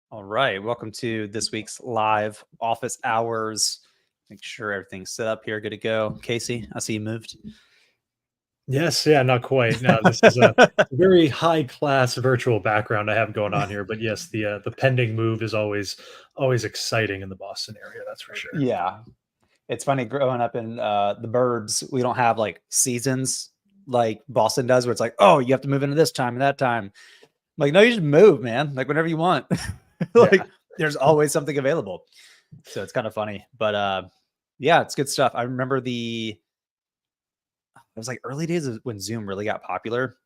All right. Welcome to this week's live office hours. Make sure everything's set up here. Good to go. Casey, I see you moved. Yes, yeah, not quite. No, this is a very high class virtual background I have going on here, but yes, the pending move is always exciting in the Boston area, that's for sure. Yeah. It's funny growing up in the burbs, we don't have like seasons like Boston does, where it's like, oh, you have to move into this time and that time. Like, no, you just move, man. Like whenever you want. Yeah. Like there's always something available. So it's kind of funny. But yeah, it's good stuff. I remember it was like early days of when Zoom really got popular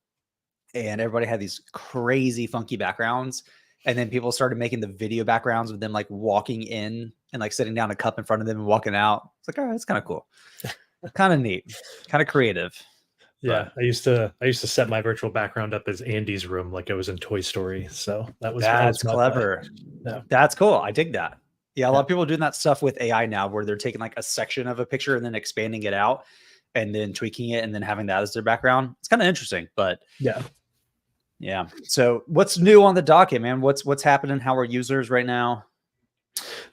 and everybody had these crazy funky backgrounds. And then people started making the video backgrounds with them like walking in and like sitting down a cup in front of them and walking out. It's like, oh, that's kind of cool. Kind of neat, kind of creative. Yeah, But I used to set my virtual background up as Andy's room like I was in Toy Story, so that was that's my play. clever. Yeah. That's cool. I dig that. Yeah, a lot Yeah. of people are doing that stuff with AI now where they're taking like a section of a picture and then expanding it out and then tweaking it and then having that as their background. It's kind of interesting, but Yeah. yeah. So what's new on the docket, man? What's happening? How are users right now?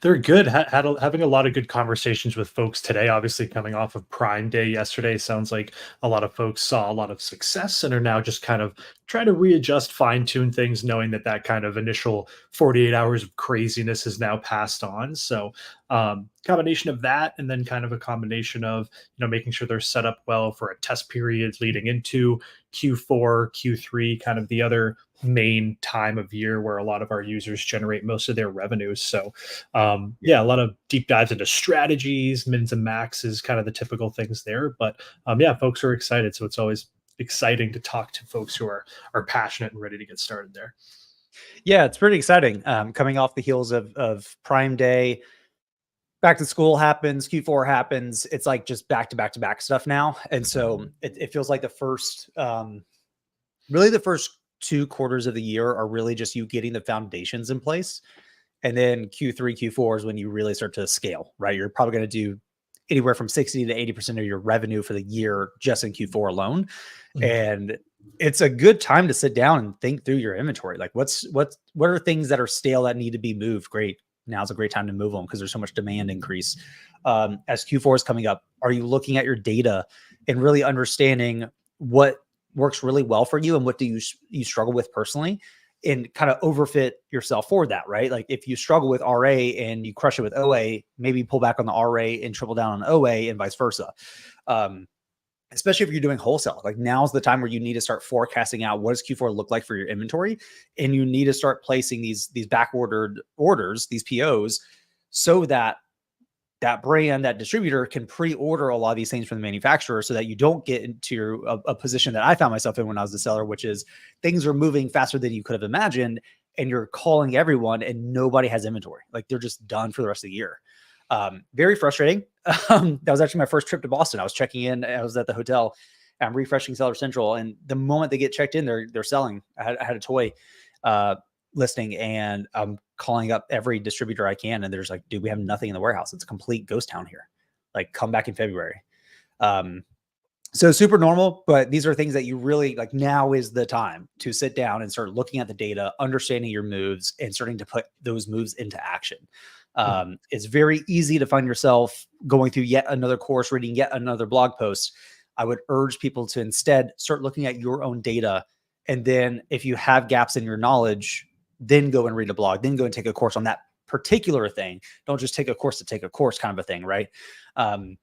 They're good. Having a lot of good conversations with folks today. Obviously, coming off of Prime Day yesterday, sounds like a lot of folks saw a lot of success and are now just kind of trying to readjust, fine tune things, knowing that that kind of initial 48 hours of craziness is now passed on. So, combination of that, and then kind of a combination of making sure they're set up well for a test period leading into Q4, Q3, kind of the other main time of year where a lot of our users generate most of their revenues. So yeah, a lot of deep dives into strategies, mins and maxes, kind of the typical things there. But yeah, folks are excited, so it's always exciting to talk to folks who are passionate and ready to get started there. Yeah, it's pretty exciting. Coming off the heels of Prime Day, back to school happens, Q4 happens. It's like just back to back to back stuff now, and so it feels like the first, really the first 2 quarters of the year are really just you getting the foundations in place, and then Q3, Q4 is when you really start to scale. Right, you're probably going to do anywhere from 60 to 80% of your revenue for the year just in Q4 alone. Mhm. And it's a good time to sit down and think through your inventory. Like what are things that are stale that need to be moved? Great. Now's a great time to move them because there's so much demand increase. As Q4 is coming up, are you looking at your data and really understanding what works really well for you and what do you struggle with personally, and kind of overfit yourself for that, right? Like if you struggle with RA and you crush it with OA, maybe pull back on the RA and triple down on OA and vice versa. Um, Especially if you're doing wholesale, like now's the time where you need to start forecasting out what does Q4 look like for your inventory, and you need to start placing these back ordered orders, these POs, so that that brand, that distributor can pre-order a lot of these things from the manufacturer, so that you don't get into a position that I found myself in when I was the seller, which is things are moving faster than you could have imagined, and you're calling everyone and nobody has inventory. Like they're just done for the rest of the year. Very frustrating. That was actually my first trip to Boston. I was checking in. I was at the hotel. I'm refreshing Seller Central, and the moment they get checked in, they're selling. I had a toy uh, listing, and I'm calling up every distributor I can, and there's like, dude, we have nothing in the warehouse. It's a complete ghost town here. Like, come back in February. Um, so super normal, but these are things that you really like. Now is the time to sit down and start looking at the data, understanding your moves, and starting to put those moves into action. Mhm. It's very easy to find yourself going through yet another course, reading yet another blog post. I would urge people to instead start looking at your own data. And then if you have gaps in your knowledge, then go and read a blog, then go and take a course on that particular thing. Don't just take a course to take a course kind of a thing, right? Um,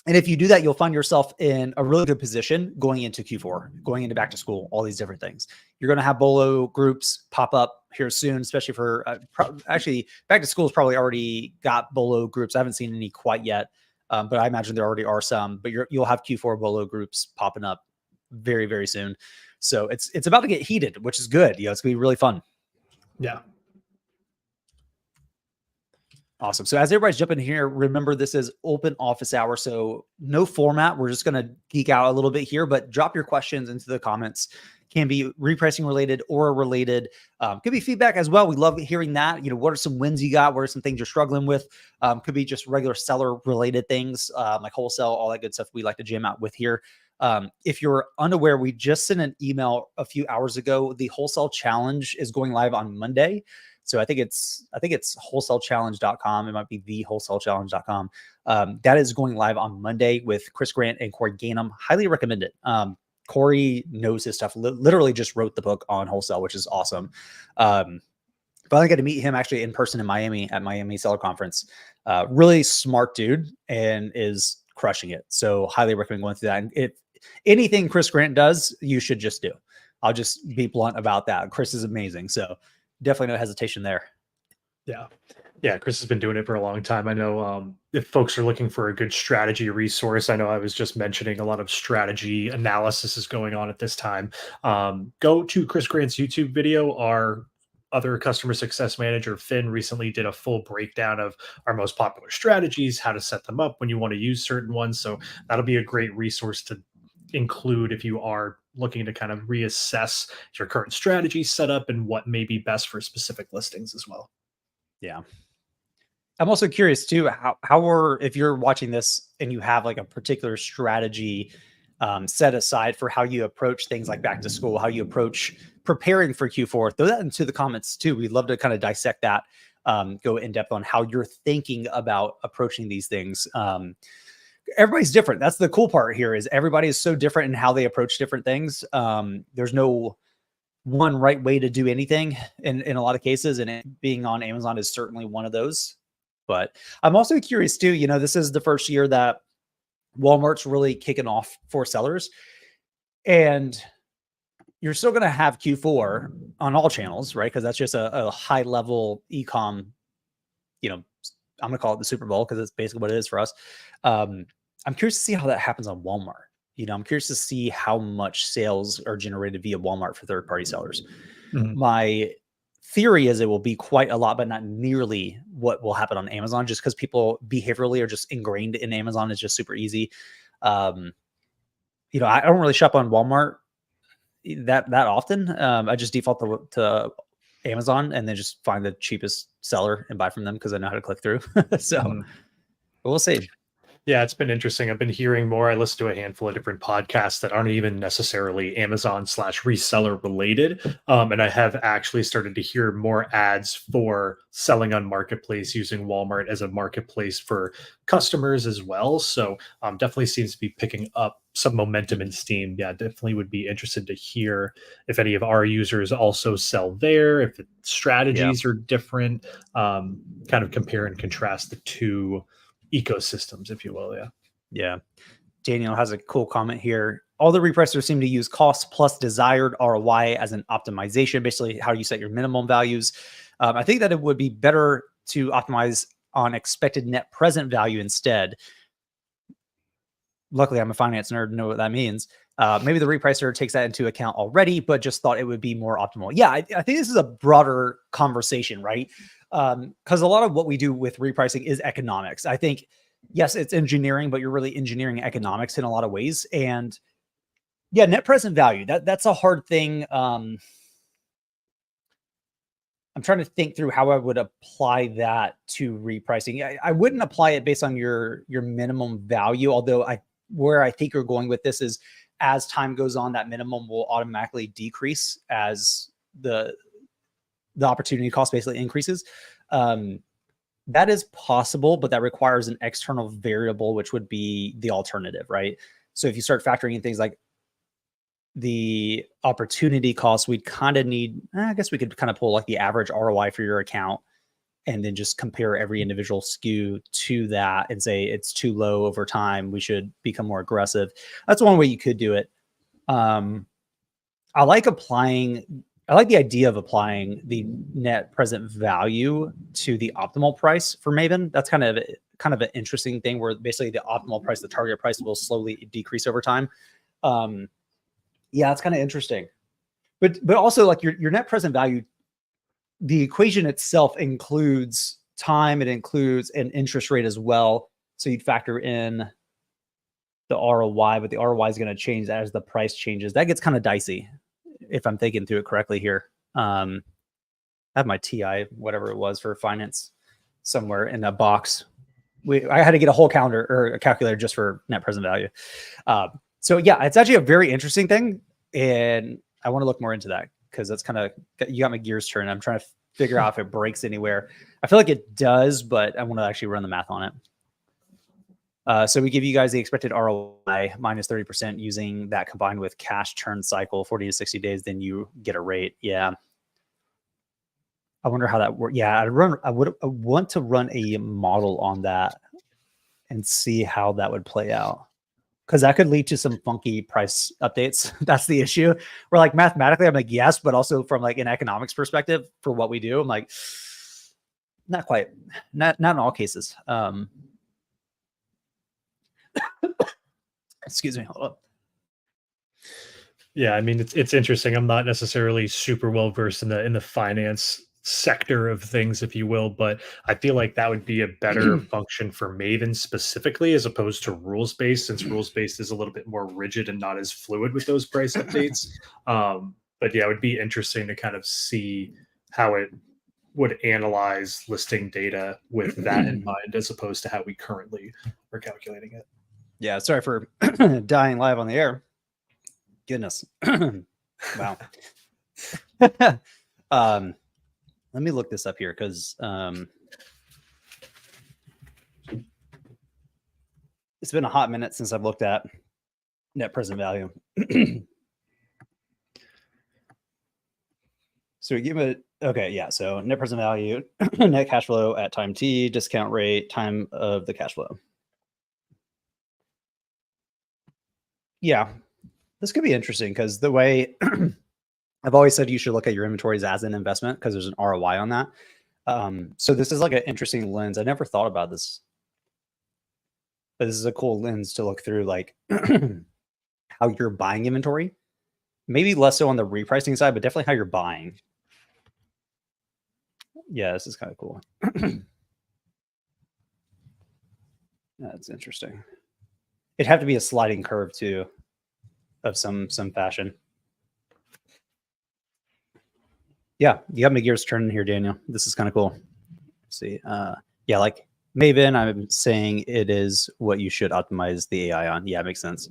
and if you do that, you'll find yourself in a really good position going into Q4, going into back to school, all these different things. You're going to have BOLO groups pop up here soon, especially for actually back to school has probably already got BOLO groups. I haven't seen any quite yet, but I imagine there already are some. But you'll have Q4 BOLO groups popping up very, very soon. So it's about to get heated, which is good. It's gonna be really fun. Yeah. Awesome. So as everybody's jumping here, remember this is open office hour. So no format. We're just going to geek out a little bit here, but drop your questions into the comments. Can be repricing related or related. Could be feedback as well. We love hearing that. What are some wins you got? What are some things you're struggling with? Could be just regular seller related things, like wholesale, all that good stuff we like to jam out with here. If you're unaware, we just sent an email a few hours ago. The wholesale challenge is going live on Monday. So I think it's wholesalechallenge.com. It might be the wholesalechallenge.com. That is going live on Monday with Chris Grant and Corey Gainham. Highly recommend it. Corey knows his stuff. Literally just wrote the book on wholesale, which is awesome. Finally got to meet him actually in person in Miami at Miami Seller Conference. Really smart dude and is crushing it. So highly recommend going through that. And if anything Chris Grant does, you should just do. I'll just be blunt about that. Chris is amazing. So definitely no hesitation there. Yeah. Yeah. Chris has been doing it for a long time. I know if folks are looking for a good strategy resource, I know I was just mentioning a lot of strategy analysis is going on at this time. Go to Chris Grant's YouTube video. Our other customer success manager, Finn, recently did a full breakdown of our most popular strategies, how to set them up when you want to use certain ones. So that'll be a great resource to include if you are looking to kind of reassess your current strategy setup and what may be best for specific listings as well. Yeah. I'm also curious too, if you're watching this and you have like a particular strategy set aside for how you approach things like back to school, how you approach preparing for Q4, throw that into the comments too. We'd love to kind of dissect that, go in depth on how you're thinking about approaching these things. Everybody's different. That's the cool part here is everybody is so different in how they approach different things. There's no one right way to do anything in a lot of cases. And being on Amazon is certainly one of those. But I'm also curious too, this is the first year that Walmart's really kicking off for sellers. And you're still going to have Q4 on all channels, right? Because that's just a high level e-com, I'm going to call it the Super Bowl because it's basically what it is for us. I'm curious to see how that happens on Walmart. I'm curious to see how much sales are generated via Walmart for third-party sellers. Mm-hmm. My theory is it will be quite a lot, but not nearly what will happen on Amazon, just because people behaviorally are just ingrained in Amazon. It's just super easy. I don't really shop on Walmart that often. I just default to Amazon and then just find the cheapest seller and buy from them because I know how to click through. So we'll see. Yeah, it's been interesting. I've been hearing more. I listen to a handful of different podcasts that aren't even necessarily Amazon/reseller related. And I have actually started to hear more ads for selling on Marketplace using Walmart as a marketplace for customers as well. So definitely seems to be picking up some momentum and steam. Yeah, definitely would be interested to hear if any of our users also sell there, if the strategies are different, kind of compare and contrast the two ecosystems, if you will. Yeah. Daniel has a cool comment here. All the repricers seem to use cost plus desired ROI as an optimization, basically how you set your minimum values. I think that it would be better to optimize on expected net present value instead. Luckily, I'm a finance nerd and know what that means. Maybe the repricer takes that into account already, but just thought it would be more optimal. Yeah, I think this is a broader conversation, right? Because a lot of what we do with repricing is economics. I think, yes, it's engineering, but you're really engineering economics in a lot of ways. And yeah, net present value, that's a hard thing. I'm trying to think through how I would apply that to repricing. I wouldn't apply it based on your minimum value, although where I think you're going with this is as time goes on, that minimum will automatically decrease as the opportunity cost basically increases. That is possible, but that requires an external variable, which would be the alternative, right? So if you start factoring in things like the opportunity cost, we'd kind of need, I guess we could kind of pull like the average ROI for your account and then just compare every individual SKU to that and say it's too low over time. We should become more aggressive. That's one way you could do it. I like the idea of applying the net present value to the optimal price for Maven. That's kind of an interesting thing where basically the optimal price, the target price will slowly decrease over time. Yeah, it's kind of interesting. But also like your net present value, the equation itself includes time, it includes an interest rate as well. So you'd factor in the ROI, but the ROI is going to change as the price changes. That gets kind of dicey if I'm thinking through it correctly here. I have my TI, whatever it was for finance somewhere in that box. I had to get a whole calendar or a calculator just for net present value. So yeah, it's actually a very interesting thing. And I want to look more into that because that's kind of, you got my gears turning. I'm trying to figure out if it breaks anywhere. I feel like it does, but I want to actually run the math on it. So we give you guys the expected ROI minus 30% using that combined with cash turn cycle, 40 to 60 days, then you get a rate. Yeah. I wonder how that works. Yeah, I want to run a model on that and see how that would play out. Because that could lead to some funky price updates. That's the issue. Where like mathematically, I'm like, yes, but also from like an economics perspective for what we do, I'm like, not quite. Not in all cases. Excuse me. Hold up. Yeah, I mean it's interesting. I'm not necessarily super well versed in the finance sector of things, if you will, but I feel like that would be a better function for Maven specifically, as opposed to rules based, since rules based is a little bit more rigid and not as fluid with those price updates. But yeah, it would be interesting to kind of see how it would analyze listing data with that in mind, as opposed to how we currently are calculating it. Yeah, sorry for dying live on the air. Goodness. Wow. Let me look this up here because it's been a hot minute since I've looked at net present value. So we give it, okay, yeah. So net present value, net cash flow at time t, discount rate, time of the cash flow. Yeah, this could be interesting because the way I've always said you should look at your inventories as an investment because there's an ROI on that. So this is like an interesting lens. I never thought about this. But this is a cool lens to look through, like how you're buying inventory. Maybe less so on the repricing side, but definitely how you're buying. Yeah, this is kind of cool. That's interesting. It'd have to be a sliding curve too, of some fashion. Yeah, you got my gears turning here, Daniel. This is kind of cool. Let's see. Yeah, like Maven, I'm saying it is what you should optimize the AI on. Yeah, it makes sense.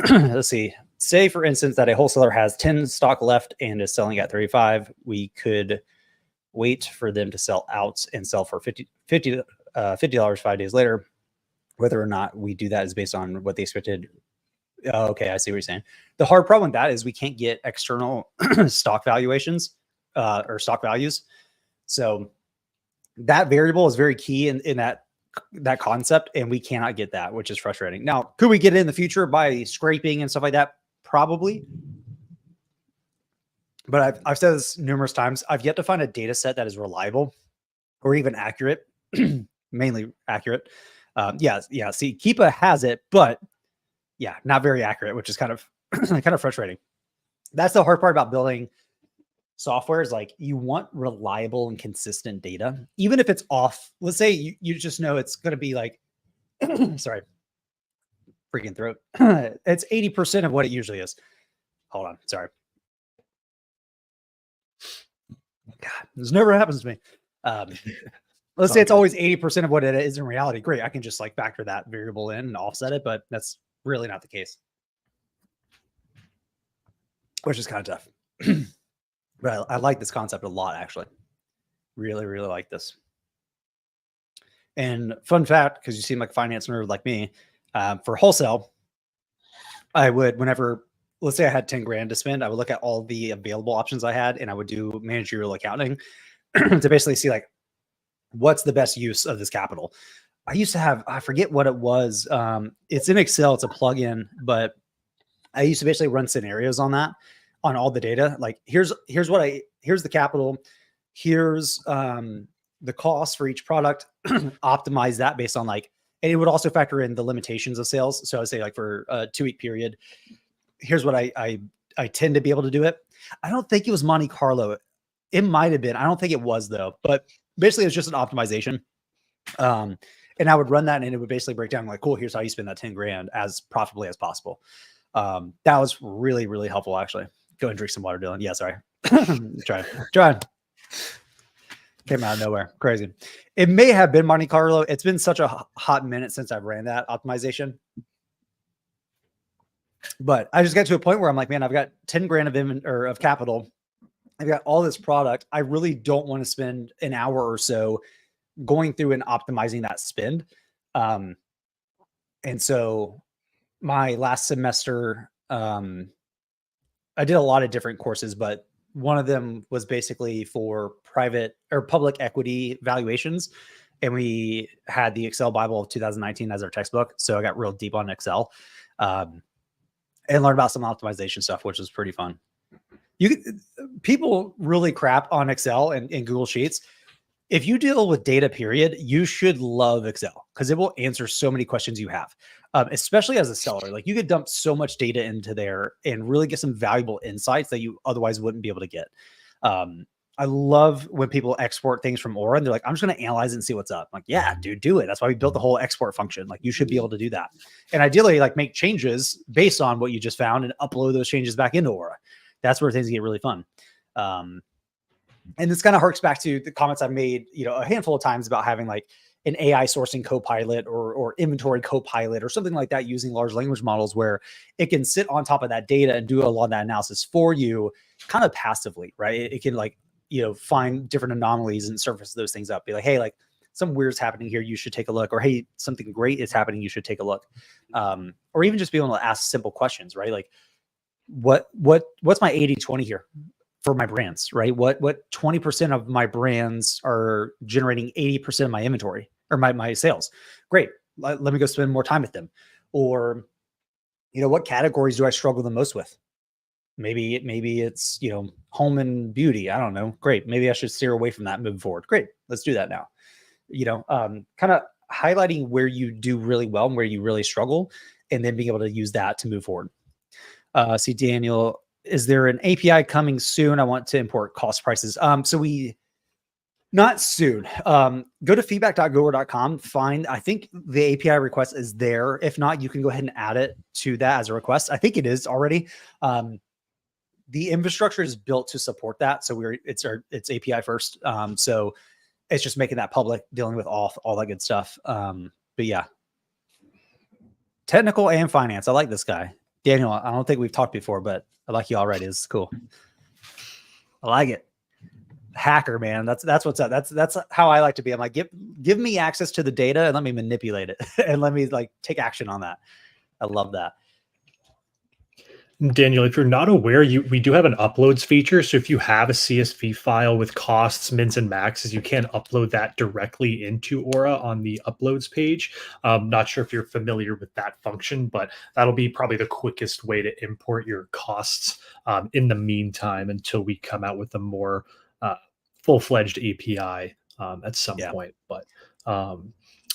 Let's see. Say, for instance, that a wholesaler has 10 stock left and is selling at 35. We could wait for them to sell out and sell for $50 5 days later. Whether or not we do that is based on what they expected. Oh, okay, I see what you're saying. The hard problem with that is we can't get external stock valuations or stock values. So that variable is very key in that concept, and we cannot get that, which is frustrating. Now, could we get it in the future by scraping and stuff like that? Probably. But I've said this numerous times. I've yet to find a data set that is reliable or even accurate, mainly accurate. Yeah. See, Keepa has it, but yeah, not very accurate, which is kind of frustrating. That's the hard part about building software, is like you want reliable and consistent data, even if it's off. Let's say you just know it's going to be like, sorry, freaking throat. It's 80% of what it usually is. Hold on. Sorry. God, this never happens to me. Let's say it's always 80% of what it is in reality. Great. I can just like factor that variable in and offset it, but that's really not the case, which is kind of tough. But I like this concept a lot, actually. Really, really like this. And fun fact, because you seem like a finance nerd like me, for wholesale, I would, whenever, let's say I had 10 grand to spend, I would look at all the available options I had, and I would do managerial accounting to basically see like, what's the best use of this capital. I used to have, I forget what it was. It's in Excel, it's a plugin, but I used to basically run scenarios on that, on all the data. Like here's the capital, here's the cost for each product, optimize that based on like, and it would also factor in the limitations of sales. So I would say like for a 2-week period, here's what I tend to be able to do it. I don't think it was Monte Carlo. It might've been, I don't think it was though, but basically it's just an optimization. And I would run that and it would basically break down like, cool, here's how you spend that 10 grand as profitably as possible. That was really, really helpful, actually. Go and drink some water, Dylan. Yeah, sorry. Trying. Came out of nowhere. Crazy. It may have been Monte Carlo. It's been such a hot minute since I've ran that optimization. But I just got to a point where I'm like, man, I've got 10 grand of capital. I've got all this product. I really don't want to spend an hour or so going through and optimizing that spend. Um, and so my last semester, I did a lot of different courses, but one of them was basically for private or public equity valuations. And we had the Excel Bible of 2019 as our textbook. So I got real deep on Excel, um, and learned about some optimization stuff, which was pretty fun. People really crap on Excel and Google Sheets. If you deal with data, period, you should love Excel because it will answer so many questions you have, especially as a seller. Like you could dump so much data into there and really get some valuable insights that you otherwise wouldn't be able to get. I love when people export things from Aura and they're like, I'm just going to analyze it and see what's up. I'm like, yeah, dude, do it. That's why we built the whole export function. Like you should be able to do that. And ideally like make changes based on what you just found and upload those changes back into Aura. That's where things get really fun. And this kind of harks back to the comments I've made, a handful of times about having like an AI sourcing copilot or inventory copilot or something like that using large language models where it can sit on top of that data and do a lot of that analysis for you kind of passively, right? It can like, find different anomalies and surface those things up. Be like, hey, like something weird's happening here. You should take a look. Or, hey, something great is happening. You should take a look. Or even just be able to ask simple questions, right? Like what's my 80-20 here for my brands, right? What 20% of my brands are generating 80% of my inventory or my sales? Great. Let me go spend more time with them. Or, what categories do I struggle the most with? Maybe it's, home and beauty. I don't know. Great. Maybe I should steer away from that moving forward. Great. Let's do that now. Kind of highlighting where you do really well and where you really struggle, and then being able to use that to move forward. See, Daniel, is there an API coming soon? I want to import cost prices. Not soon. Go to feedback.goer.com. I think the API request is there. If not, you can go ahead and add it to that as a request. I think it is already. The infrastructure is built to support that. So it's API first. So it's just making that public, dealing with all that good stuff. But yeah, technical and finance. I like this guy. Daniel, I don't think we've talked before, but I like you already. It's cool. I like it. Hacker, man. That's what's up. That's how I like to be. I'm like, give me access to the data and let me manipulate it and let me like take action on that. I love that. Daniel, if you're not aware, we do have an uploads feature. So if you have a CSV file with costs, mins, and maxes, you can upload that directly into Aura on the uploads page. Not sure if you're familiar with that function, but that'll be probably the quickest way to import your costs in the meantime until we come out with a more full-fledged API at some point. But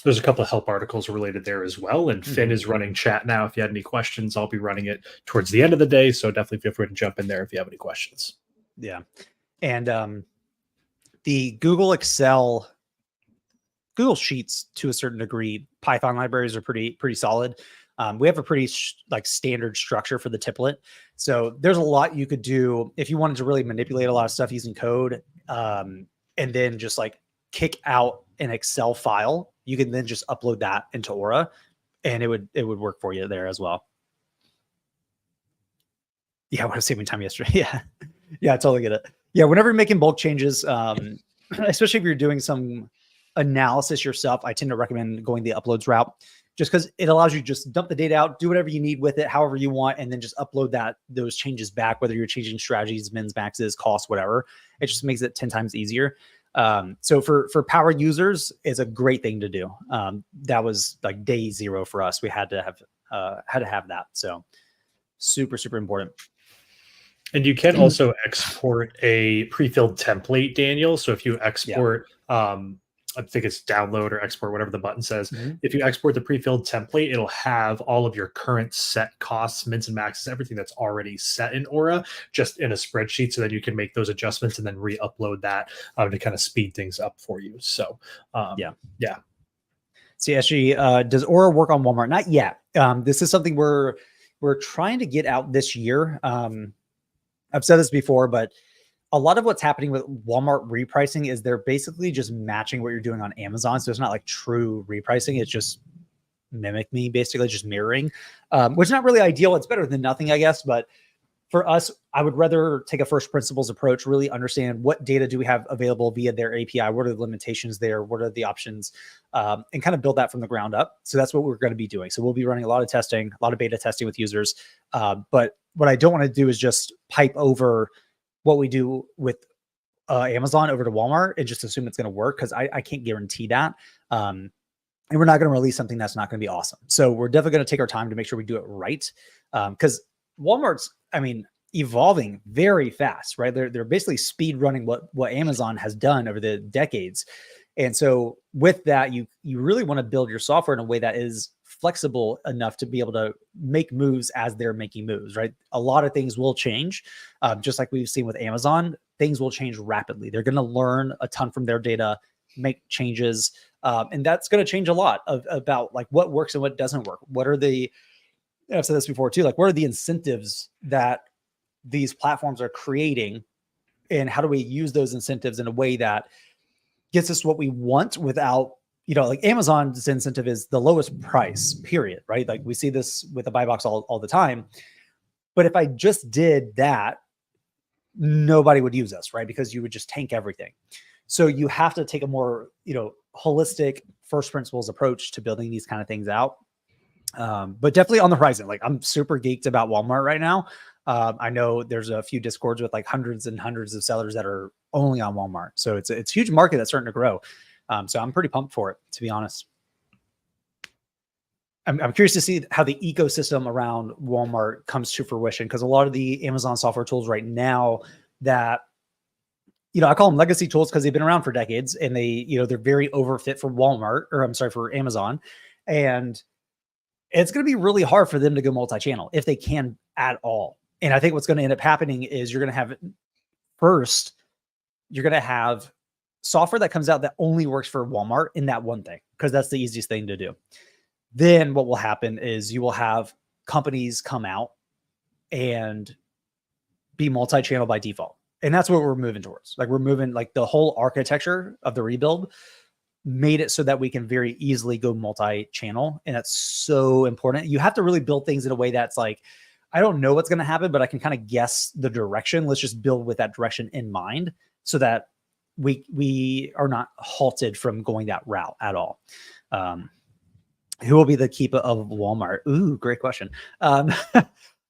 there's a couple of help articles related there as well. And Finn is running chat now. If you had any questions, I'll be running it towards the end of the day. So definitely feel free to jump in there if you have any questions. Yeah. And the Google Sheets to a certain degree, Python libraries are pretty solid. We have a pretty standard structure for the template. So there's a lot you could do if you wanted to really manipulate a lot of stuff using code, and then just like kick out an Excel file. You can then just upload that into Aura, and it would work for you there as well. Yeah, I want to save me time yesterday. Yeah, I totally get it. Yeah, whenever you're making bulk changes, especially if you're doing some analysis yourself, I tend to recommend going the uploads route, just because it allows you to just dump the data out, do whatever you need with it, however you want, and then just upload those changes back, whether you're changing strategies, mins, maxes, costs, whatever. It just makes it 10 times easier. So for power users, it's a great thing to do. That was like day zero for us. We had to have that. So super, super important. And you can also export a pre-filled template, Daniel. So if you export, I think it's download or export, whatever the button says. If you export the pre-filled template, it'll have all of your current set costs, mins and maxes, everything that's already set in Aura, just in a spreadsheet, so that you can make those adjustments and then re-upload that to kind of speed things up for you. So yeah. CSG, does Aura work on Walmart? Not yet. This is something we're trying to get out this year. I've said this before, but a lot of what's happening with Walmart repricing is they're basically just matching what you're doing on Amazon. So it's not like true repricing. It's just mimic me, basically just mirroring, which is not really ideal. It's better than nothing, I guess. But for us, I would rather take a first principles approach, really understand what data do we have available via their API, what are the limitations there, what are the options, and kind of build that from the ground up. So that's what we're going to be doing. So we'll be running a lot of testing, a lot of beta testing with users. But what I don't want to do is just pipe over what we do with Amazon over to Walmart and just assume it's going to work, because I can't guarantee that. And we're not going to release something that's not going to be awesome. So we're definitely going to take our time to make sure we do it right. Because Walmart's, evolving very fast, right? They're basically speed running what Amazon has done over the decades. And so with that, you really want to build your software in a way that is flexible enough to be able to make moves as they're making moves, right? A lot of things will change. Just like we've seen with Amazon, things will change rapidly. They're going to learn a ton from their data, make changes. And that's going to change a lot about like what works and what doesn't work. What are the, I've said this before too, like what are the incentives that these platforms are creating, and how do we use those incentives in a way that gets us what we want without, like Amazon's incentive is the lowest price, period, right? Like we see this with the buy box all the time. But if I just did that, nobody would use us, right? Because you would just tank everything. So you have to take a more, holistic first principles approach to building these kind of things out. But definitely on the horizon. Like I'm super geeked about Walmart right now. I know there's a few discords with like hundreds and hundreds of sellers that are only on Walmart. So it's a huge market that's starting to grow. So I'm pretty pumped for it, to be honest. I'm curious to see how the ecosystem around Walmart comes to fruition, because a lot of the Amazon software tools right now that, I call them legacy tools because they've been around for decades, and they're very overfit for Walmart, or I'm sorry, for Amazon. And it's going to be really hard for them to go multi-channel if they can at all. And I think what's going to end up happening is you're going to have software that comes out that only works for Walmart in that one thing, because that's the easiest thing to do. Then what will happen is you will have companies come out and be multi-channel by default. And that's what we're moving towards. Like we're moving, like the whole architecture of the rebuild made it so that we can very easily go multi-channel. And that's so important. You have to really build things in a way that's like, I don't know what's going to happen, but I can kind of guess the direction. Let's just build with that direction in mind so that we are not halted from going that route at all. Who will be the keeper of Walmart? Ooh, great question.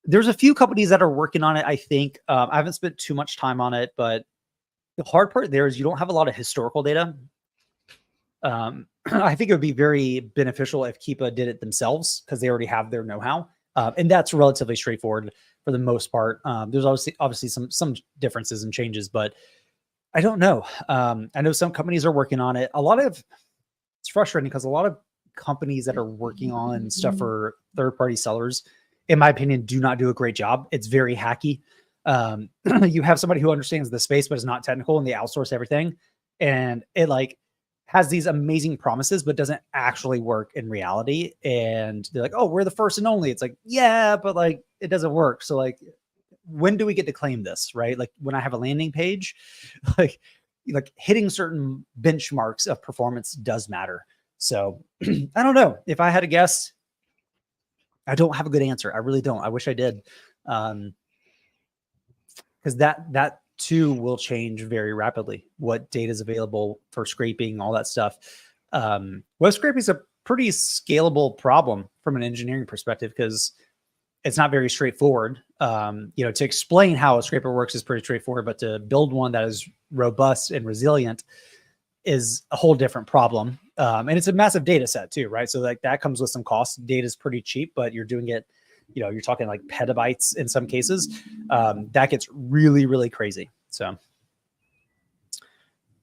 There's a few companies that are working on it, I think. I haven't spent too much time on it, but the hard part there is you don't have a lot of historical data. I think it would be very beneficial if Keepa did it themselves, because they already have their know-how. And that's relatively straightforward for the most part. There's obviously some differences and changes, but I don't know. I know some companies are working on it. It's frustrating because a lot of companies that are working on stuff for third-party sellers, in my opinion, do not do a great job. It's very hacky. You have somebody who understands the space but is not technical, and they outsource everything, and it like has these amazing promises but doesn't actually work in reality. And they're like, oh, we're the first and only. It's like, yeah, but like it doesn't work. So like, when do we get to claim this, right? Like when I have a landing page, like hitting certain benchmarks of performance does matter. So I don't know. If I had to guess, I don't have a good answer. I really don't. I wish I did. Because that too will change very rapidly. What data is available for scraping, all that stuff. Web scraping is a pretty scalable problem from an engineering perspective, because it's not very straightforward. To explain how a scraper works is pretty straightforward, but to build one that is robust and resilient is a whole different problem. And it's a massive data set too, right? So like that comes with some cost. Data is pretty cheap, but you're doing it, you're talking like petabytes in some cases. That gets really, really crazy. So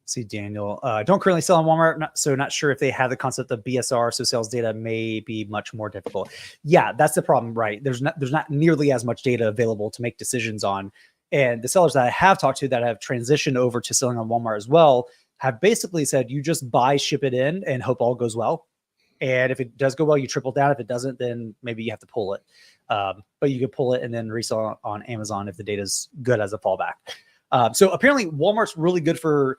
see, Daniel, don't currently sell on Walmart, so not sure if they have the concept of BSR, so sales data may be much more difficult. Yeah, that's the problem, right? There's not nearly as much data available to make decisions on. And the sellers that I have talked to that have transitioned over to selling on Walmart as well have basically said, you just buy, ship it in, and hope all goes well. And if it does go well, you triple down. If it doesn't, then maybe you have to pull it. But you could pull it and then resell on Amazon if the data is good as a fallback. So apparently Walmart's really good for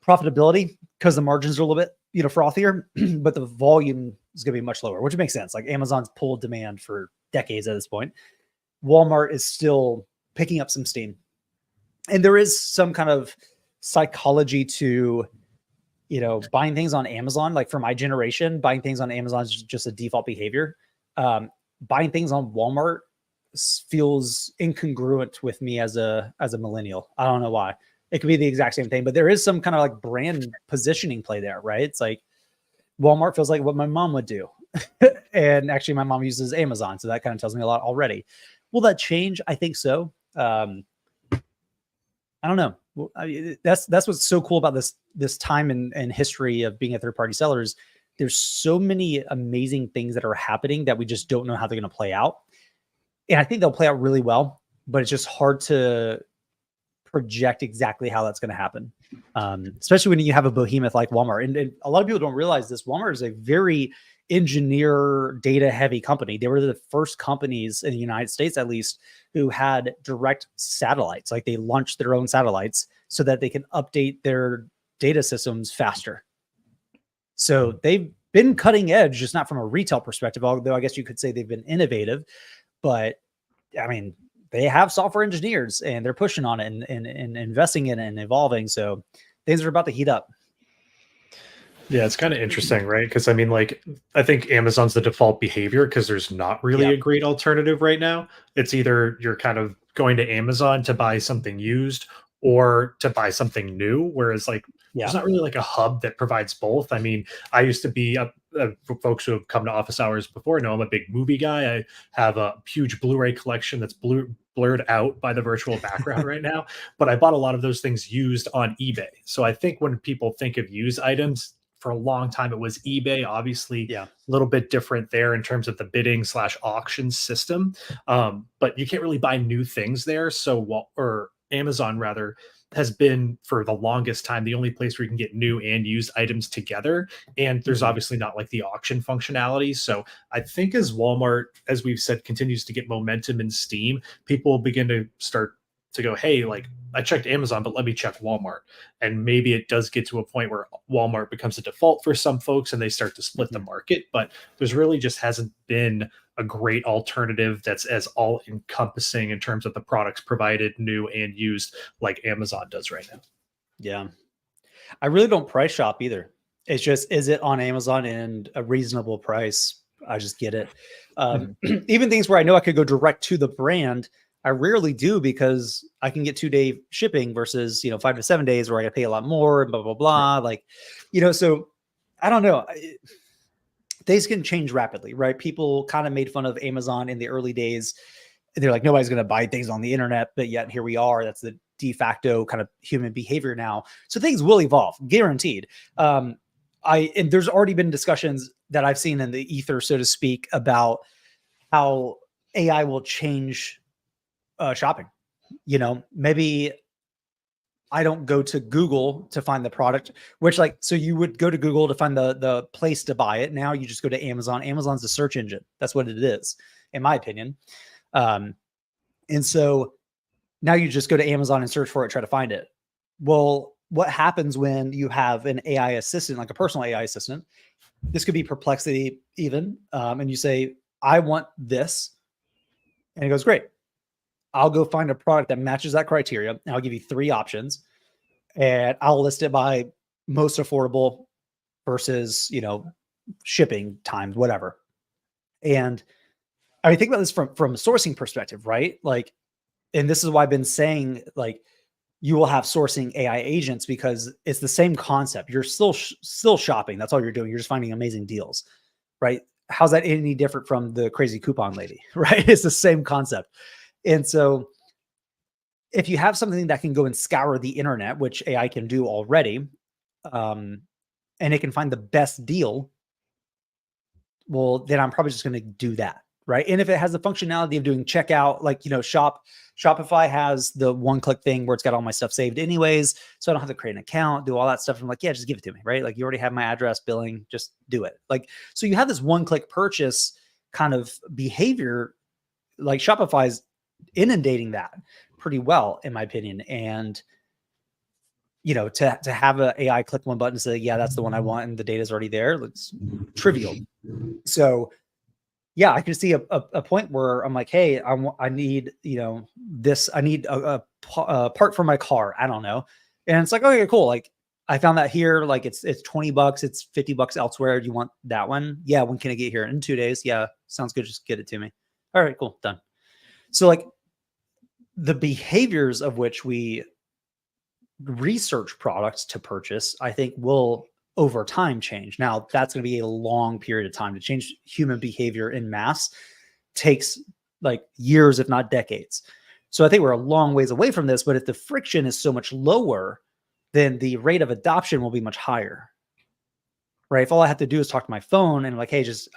profitability because the margins are a little bit, frothier, but the volume is going to be much lower, which makes sense. Like Amazon's pulled demand for decades at this point. Walmart is still picking up some steam. And there is some kind of psychology to, buying things on Amazon. Like for my generation, buying things on Amazon is just a default behavior. Buying things on Walmart feels incongruent with me as a millennial. I don't know why. It could be the exact same thing, but there is some kind of like brand positioning play there, right? It's like Walmart feels like what my mom would do. And actually my mom uses Amazon, so that kind of tells me a lot already. Will that change? I think so. I don't know. Well, that's what's so cool about this time and history of being a third-party seller is there's so many amazing things that are happening that we just don't know how they're going to play out. And I think they'll play out really well, but it's just hard to project exactly how that's going to happen. Especially when you have a behemoth like Walmart. And a lot of people don't realize this. Walmart is a very engineer data heavy company. They were the first companies in the United States, at least, who had direct satellites. Like they launched their own satellites so that they can update their data systems faster. So they've been cutting edge, just not from a retail perspective, although I guess you could say they've been innovative. But I mean, they have software engineers and they're pushing on it and investing in it and evolving. So things are about to heat up. Yeah, it's kind of interesting, right? Because I mean, like, I think Amazon's the default behavior because there's not really a great alternative right now. It's either you're kind of going to Amazon to buy something used or to buy something new, whereas like there's not really like a hub that provides both. I mean, I used to be for folks who have come to office hours before know I'm a big movie guy. I have a huge Blu-ray collection that's blurred out by the virtual background right now, but I bought a lot of those things used on eBay. So I think when people think of used items, for a long time it was eBay. Obviously a little bit different there in terms of the bidding / auction system, but you can't really buy new things there. So or Amazon rather has been for the longest time the only place where you can get new and used items together, and there's obviously not like the auction functionality. So I think as Walmart, as we've said, continues to get momentum and steam, people will begin to start to go, hey, like I checked Amazon, but let me check Walmart. And maybe it does get to a point where Walmart becomes a default for some folks and they start to split the market. But there's really just hasn't been a great alternative that's as all encompassing in terms of the products provided, new and used, like Amazon does right now. Yeah. I really don't price shop either. It's just, is it on Amazon and a reasonable price? I just get it. Even things where I know I could go direct to the brand, I rarely do because I can get 2-day shipping versus, 5 to 7 days where I got to pay a lot more and blah, blah, blah. Like, so I don't know. Things can change rapidly, right? People kind of made fun of Amazon in the early days. They're like, nobody's going to buy things on the internet, but yet here we are. That's the de facto kind of human behavior now. So things will evolve, guaranteed. And there's already been discussions that I've seen in the ether, so to speak, about how AI will change shopping. Maybe I don't go to Google to find the product, which so you would go to Google to find the place to buy it. Now you just go to Amazon. Amazon's the search engine. That's what it is, in my opinion. And so now you just go to Amazon and search for it, try to find it. Well, what happens when you have an AI assistant, like a personal AI assistant? This could be Perplexity even. And you say, I want this. And it goes, great. I'll go find a product that matches that criteria. And I'll give you 3 options and I'll list it by most affordable versus, shipping times, whatever. And I mean, think about this from a sourcing perspective, right? Like, and this is why I've been saying, like, you will have sourcing AI agents because it's the same concept. You're still shopping. That's all you're doing. You're just finding amazing deals, right? How's that any different from the crazy coupon lady, right? It's the same concept. And so if you have something that can go and scour the internet, which AI can do already, and it can find the best deal, well, then I'm probably just going to do that. Right. And if it has the functionality of doing checkout, like, Shopify has the one-click thing where it's got all my stuff saved anyways. So I don't have to create an account, do all that stuff. I'm like, yeah, just give it to me. Right. Like you already have my address, billing, just do it. Like, so you have this one-click purchase kind of behavior, like Shopify's inundating that pretty well, in my opinion. And, to have an AI click one button and say, yeah, that's the one I want. And the data is already there. It's trivial. So yeah, I can see a point where I'm like, hey, I need, this, I need a part for my car. I don't know. And it's like, okay, cool. Like I found that here, like it's $20, it's $50 elsewhere. Do you want that one? Yeah. When can I get here? In 2 days. Yeah. Sounds good. Just get it to me. All right, cool. Done. So like the behaviors of which we research products to purchase, I think will over time change. Now, that's going to be a long period of time to change human behavior in mass, takes like years, if not decades. So I think we're a long ways away from this, but if the friction is so much lower, then the rate of adoption will be much higher. Right? If all I have to do is talk to my phone and like, hey, just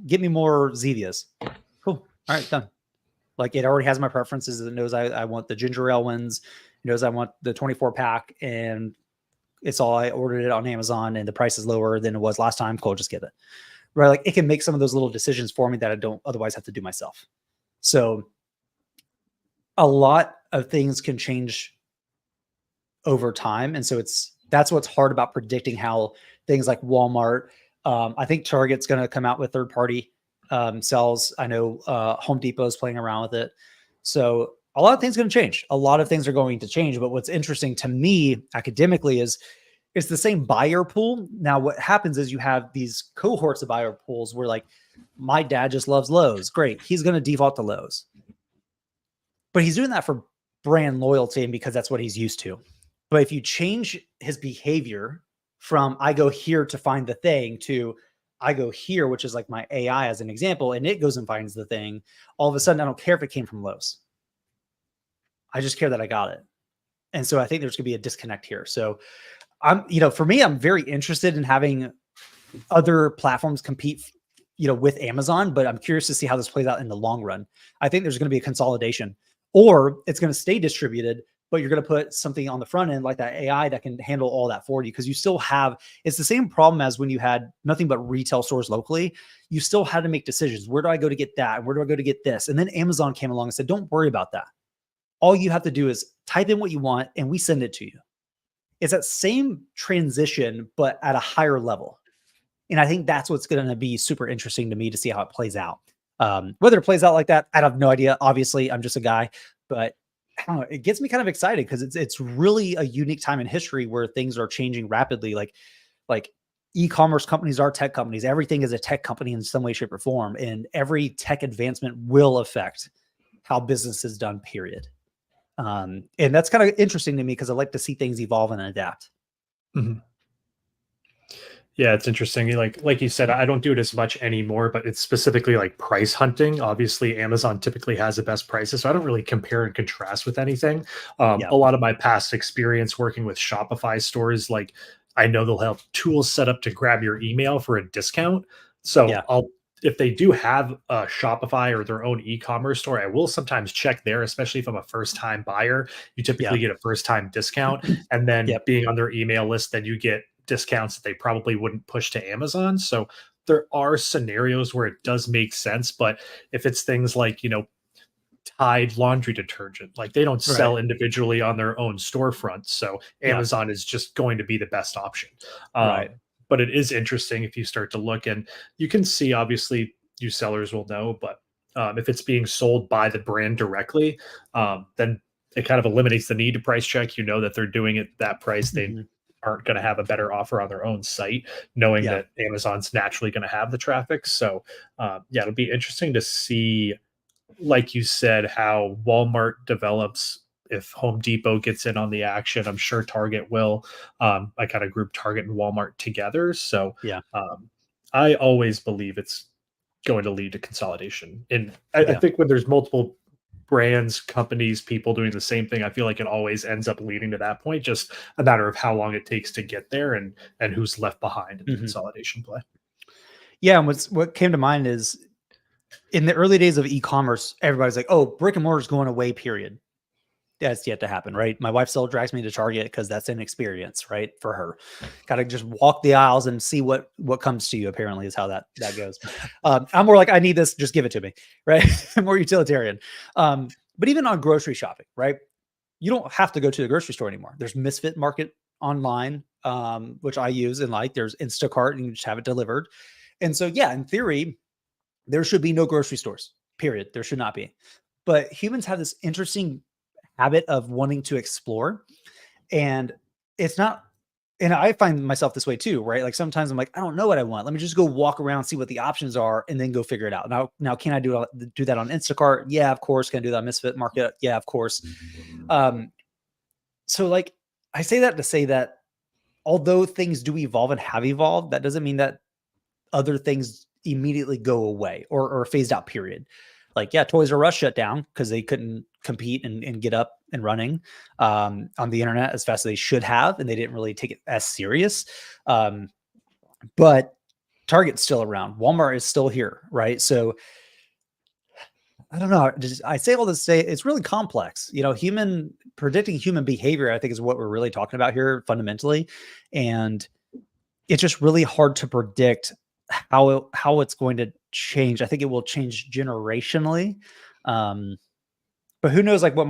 get me more Zevias. Cool. All right, done. Like it already has my preferences. It knows I want the ginger ale ones. It knows I want the 24 pack, and it's all, I ordered it on Amazon and the price is lower than it was last time. Cool, just get it. Right? Like it can make some of those little decisions for me that I don't otherwise have to do myself. So a lot of things can change over time. And so that's what's hard about predicting how things like Walmart, I think Target's going to come out with third party cells. I know Home Depot is playing around with it. So a lot of things are going to change. A lot of things are going to change. But what's interesting to me academically is it's the same buyer pool. Now, what happens is you have these cohorts of buyer pools where like my dad just loves Lowe's. Great. He's going to default to Lowe's. But he's doing that for brand loyalty and because that's what he's used to. But if you change his behavior from I go here to find the thing to I go here, which is like my AI as an example, and it goes and finds the thing, all of a sudden, I don't care if it came from Lowe's. I just care that I got it. And so I think there's going to be a disconnect here. So for me, I'm very interested in having other platforms compete, with Amazon, but I'm curious to see how this plays out in the long run. I think there's going to be a consolidation, or it's going to stay distributed, but you're going to put something on the front end like that AI that can handle all that for you. Because you still have, it's the same problem as when you had nothing but retail stores locally. You still had to make decisions. Where do I go to get that? Where do I go to get this? And then Amazon came along and said, don't worry about that. All you have to do is type in what you want and we send it to you. It's that same transition, but at a higher level. And I think that's what's going to be super interesting to me to see how it plays out. Whether it plays out like that, I have no idea. Obviously, I'm just a guy, but I don't know, it gets me kind of excited because it's really a unique time in history where things are changing rapidly. Like e-commerce companies are tech companies. Everything is a tech company in some way, shape, or form. And every tech advancement will affect how business is done, period. And that's kind of interesting to me because I like to see things evolve and adapt. Mm-hmm. Yeah, it's interesting. Like you said, I don't do it as much anymore, but it's specifically like price hunting. Obviously, Amazon typically has the best prices, so I don't really compare and contrast with anything. Yeah. A lot of my past experience working with Shopify stores, like I know they'll have tools set up to grab your email for a discount. So Yeah. if they do have a Shopify or their own e-commerce store, I will sometimes check there, especially if I'm a first-time buyer. You typically get a first-time discount, and then being on their email list, then you get discounts that they probably wouldn't push to Amazon. So there are scenarios where it does make sense, but if it's things like, Tide laundry detergent, like they don't sell individually on their own storefront. So Amazon is just going to be the best option. Right. But it is interesting if you start to look, and you can see, obviously you sellers will know, but if it's being sold by the brand directly, then it kind of eliminates the need to price check. You know that they're doing it that price. They aren't going to have a better offer on their own site, knowing that Amazon's naturally going to have the traffic. So it'll be interesting to see, like you said, how Walmart develops. If Home Depot gets in on the action, I'm sure Target will. I kind of group Target and Walmart together. So I always believe it's going to lead to consolidation. And I think when there's multiple brands, companies, people doing the same thing, I feel like it always ends up leading to that point. Just a matter of how long it takes to get there and who's left behind in the consolidation play. Yeah, and what came to mind is in the early days of e-commerce, everybody's like, "Oh, brick and mortar is going away." Period. That's yet to happen, right? My wife still drags me to Target because that's an experience, right? For her, got to just walk the aisles and see what comes to you. Apparently, is how that goes. I'm more like, I need this, just give it to me, right? More utilitarian. But even on grocery shopping, right? You don't have to go to the grocery store anymore. There's Misfit Market online, which I use and like. There's Instacart, and you just have it delivered. And so, yeah, in theory, There should be no grocery stores, period. There should not be. But humans have this interesting habit of wanting to explore. And it's not, and I find myself this way too, right? Like sometimes I'm like, I don't know what I want. Let me just go walk around, see what the options are, and then go figure it out. Now, can I do that on Instacart? Yeah, of course. Can I do that on Misfit Market? Yeah, of course. So like I say that to say that although things do evolve and have evolved, that doesn't mean that other things immediately go away or phased out, period. Like, yeah, Toys R Us shut down because they couldn't compete and get up and running on the internet as fast as they should have, and they didn't really take it as serious. But Target's still around. Walmart is still here, right? So I don't know. I say all this to say it's really complex. Predicting human behavior, I think, is what we're really talking about here fundamentally. And it's just really hard to predict how it's going to change. I think it will change generationally. But who knows like how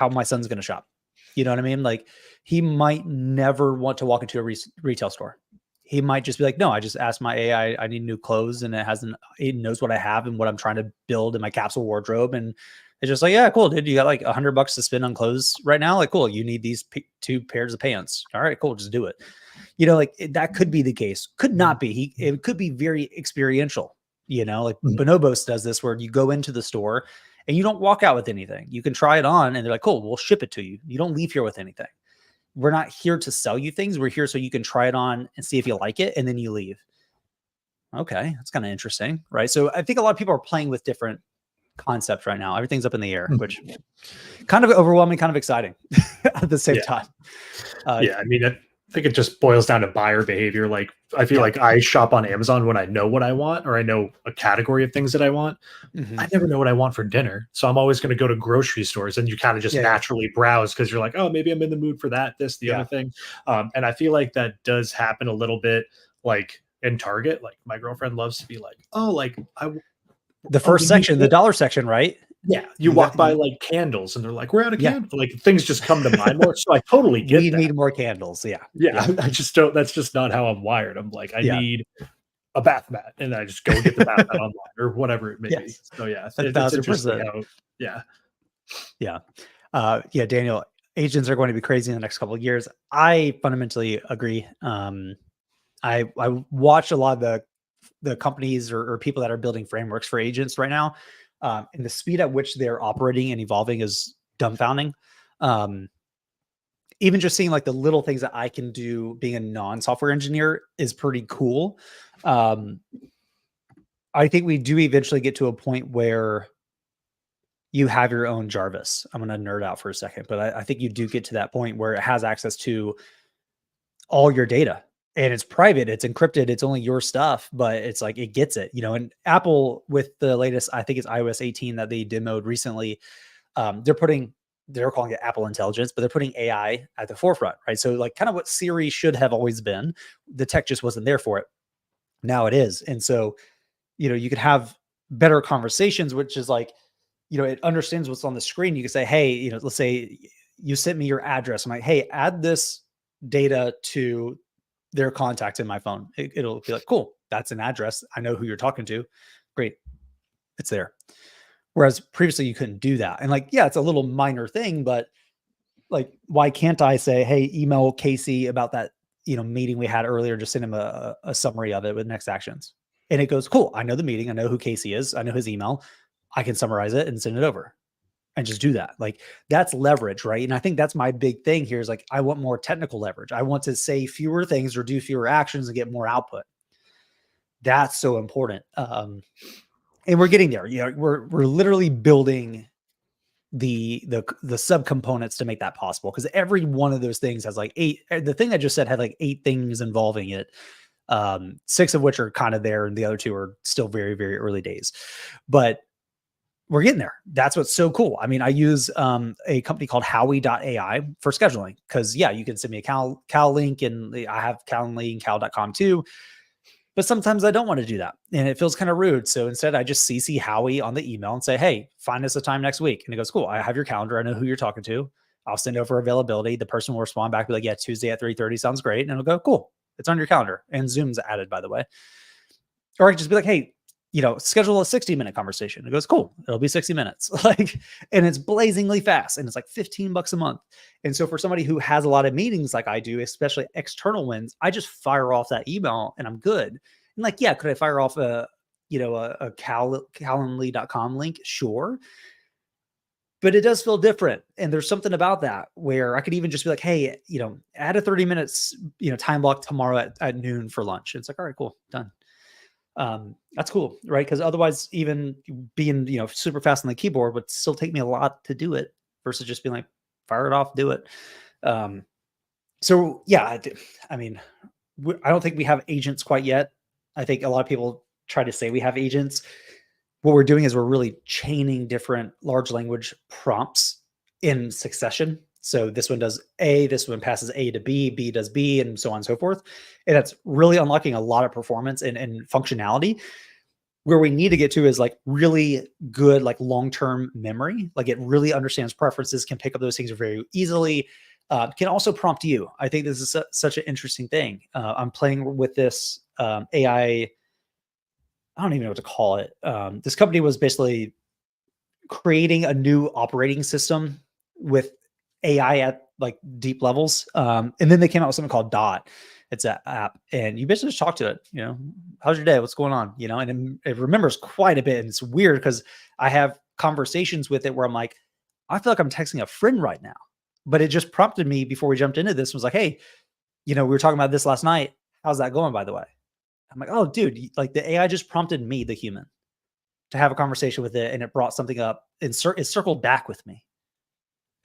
my son's going to shop. You know what I mean? Like he might never want to walk into a retail store. He might just be like, no, I just asked my AI, I need new clothes, and it knows what I have and what I'm trying to build in my capsule wardrobe. And it's just like, yeah, cool, dude. You got like $100 to spend on clothes right now. Like, cool. You need these 2 pairs of pants. All right, cool. Just do it. That could be the case. Could not be. It could be very experiential. Like Bonobos does this where you go into the store and you don't walk out with anything. You can try it on and they're like, cool, we'll ship it to you. You don't leave here with anything. We're not here to sell you things. We're here so you can try it on and see if you like it, and then you leave. Okay, that's kind of interesting, right? So I think a lot of people are playing with different concepts right now. Everything's up in the air, which kind of overwhelming, kind of exciting at the same time. Yeah, I mean, I think it just boils down to buyer behavior. Like, I feel like I shop on Amazon when I know what I want, or I know a category of things that I want. I never know what I want for dinner. So I'm always going to go to grocery stores, and you kind of just naturally browse because you're like, oh, maybe I'm in the mood for that, this, the other thing. And I feel like that does happen a little bit like in Target. Like my girlfriend loves to be like, oh, like the first section, the dollar section, right? Yeah, you walk by like candles and they're like, we're out of candles. Like things just come to mind more. So I totally get we need more candles. Yeah. I just don't, that's just not how I'm wired. I'm like, I need a bath mat, and I just go get the bath mat online or whatever it may be. So yeah, it's interesting how, Daniel, agents are going to be crazy in the next couple of years. I fundamentally agree. I watch a lot of the companies or people that are building frameworks for agents right now. And the speed at which they're operating and evolving is dumbfounding. Even just seeing like the little things that I can do being a non-software engineer is pretty cool. I think we do eventually get to a point where you have your own Jarvis. I'm going to nerd out for a second, but I think you do get to that point where it has access to all your data. And it's private, it's encrypted, it's only your stuff, but it's like, it gets it, and Apple with the latest, I think it's iOS 18 that they demoed recently. They're calling it Apple Intelligence, but they're putting AI at the forefront, right? So like kind of what Siri should have always been, the tech just wasn't there for it. Now it is. And so, you could have better conversations, which is like, it understands what's on the screen. You can say, hey, let's say you sent me your address. I'm like, hey, add this data to their contacts in my phone. It'll be like, cool, that's an address. I know who you're talking to. Great. It's there. Whereas previously you couldn't do that. And like, yeah, it's a little minor thing, but like, why can't I say, hey, email Casey about that, meeting we had earlier, just send him a summary of it with next actions. And it goes, cool. I know the meeting. I know who Casey is. I know his email. I can summarize it and send it over and just do that. Like that's leverage, right? And I think that's my big thing here is like, I want more technical leverage. I want to say fewer things or do fewer actions and get more output. That's so important. And we're getting there. We're literally building the subcomponents to make that possible. Cause every one of those things has like 8, the thing I just said had like 8 things involving it. 6 of which are kind of there. And the other 2 are still very, very early days, but we're getting there. That's what's so cool. I mean, I use a company called Howie.ai for scheduling because, you can send me a Cal link, and I have Calendly and Cal.com too. But sometimes I don't want to do that, and it feels kind of rude. So instead, I just CC Howie on the email and say, hey, find us a time next week. And it goes, cool. I have your calendar. I know who you're talking to. I'll send over availability. The person will respond back, be like, yeah, Tuesday at 3:30 sounds great. And it'll go, cool. It's on your calendar. And Zoom's added, by the way. Or I can just be like, hey, schedule a 60-minute conversation. It goes, cool, it'll be 60 minutes. Like, and it's blazingly fast, and it's like $15 a month. And so for somebody who has a lot of meetings like I do, especially external ones, I just fire off that email and I'm good. And like, yeah, could I fire off a calendly.com link? Sure. But it does feel different. And there's something about that where I could even just be like, hey, add a 30 minutes, time block tomorrow at noon for lunch. It's like, all right, cool, done. That's cool, right? Because otherwise, even being, super fast on the keyboard would still take me a lot to do it versus just being like, fire it off, do it. So yeah, I mean, I don't think we have agents quite yet. I think a lot of people try to say we have agents. What we're doing is we're really chaining different large language prompts in succession. So this one does A, this one passes A to B, B does B, and so on and so forth. And that's really unlocking a lot of performance and functionality. Where we need to get to is like really good, like long-term memory. Like it really understands preferences, can pick up those things very easily, can also prompt you. I think this is such an interesting thing. I'm playing with this AI. I don't even know what to call it. This company was basically creating a new operating system with AI at like deep levels. And then they came out with something called Dot. It's an app, and you basically just talk to it, how's your day? What's going on? And it remembers quite a bit. And it's weird because I have conversations with it where I'm like, I feel like I'm texting a friend right now, but it just prompted me before we jumped into this, was like, hey, we were talking about this last night. How's that going, by the way? I'm like, oh, dude, like the AI just prompted me, the human, to have a conversation with it, and it brought something up and it circled back with me.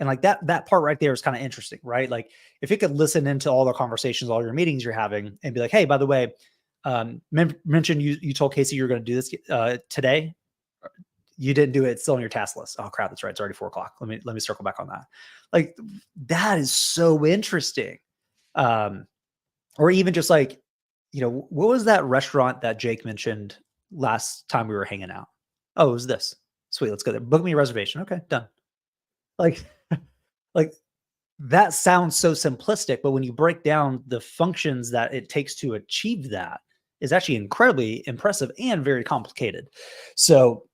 And like that part right there is kind of interesting, right? Like if it could listen into all the conversations, all your meetings you're having, and be like, hey, by the way, mention you told Casey you're going to do this today. You didn't do it. It's still on your task list. Oh crap, that's right. It's already 4:00. Let me circle back on that. Like that is so interesting. Or even just like, what was that restaurant that Jake mentioned last time we were hanging out? Oh, it was this. Sweet, let's go there. Book me a reservation. Okay, done. Like that sounds so simplistic, but when you break down the functions that it takes to achieve that, is actually incredibly impressive and very complicated. So